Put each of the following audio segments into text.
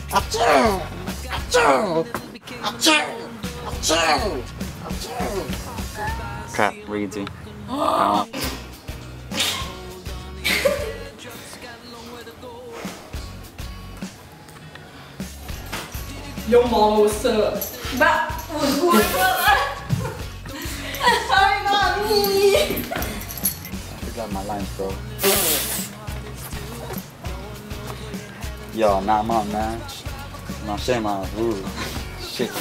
Achoo! Achoo! Achoo! Achoo! Achoo! Crap, Reedy. Your mama was up. That was good, brother. Sorry, not me. I forgot my lines, bro. Yo, not mom, man. No, shame on us. Ooh. Shit.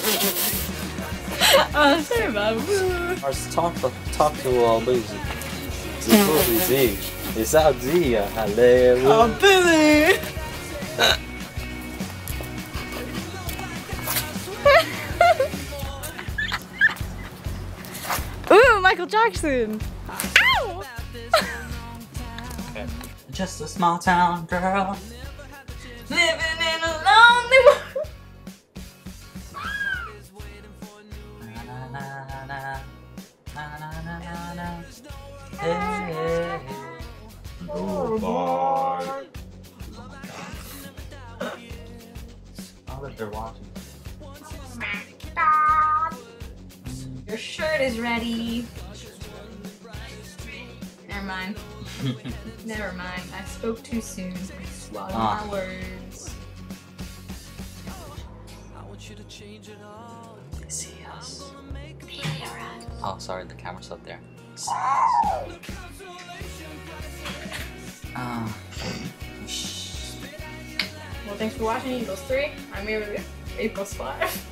Oh, sorry, man. Let's talk to Billy. Z. It's out Z. Hello. Oh, Billy. Ooh, Michael Jackson. Ow! Okay. Just a small town girl. Living in a lonely world. Hey, goodbye. Now that they're watching. Your shirt is ready. Never mind. Never mind. I spoke too soon. I swallowed my words. They see us. Oh, sorry, the camera's up there. Well, thanks for watching Eagles 3. I'm Wheeler. Eagles 5.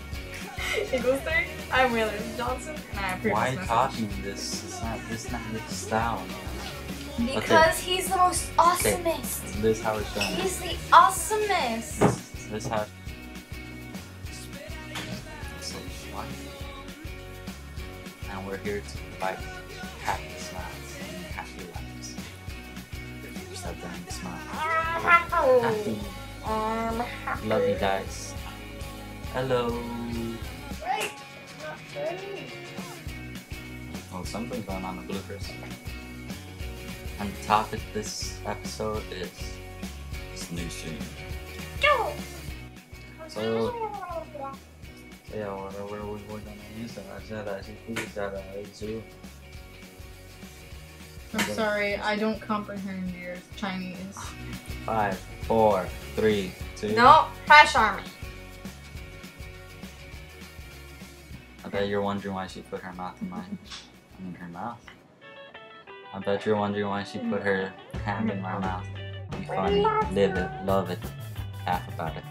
Eagles 3. I'm Wheeler Johnson, and I approve Why this message. copying this? It's not his style. Because he's the most awesomest. Okay. This is how it's done. He's the awesomest. This how. So what? And we're here to provide happy smiles and happy lives. Just that damn smile. Happy. Love you guys. Hello. Right. Well, something's going on in the bloopers. And the topic this episode is new scene. Go. So yeah, what are we gonna use? I said I should use that too. I'm sorry, I don't comprehend your Chinese. 5, 4, 3, 2. No, try Charmin. I bet you're wondering why she put her mouth in mine. In her mouth. I bet you're wondering why she put her hand in my mouth. Be funny, live it, love it, laugh about it.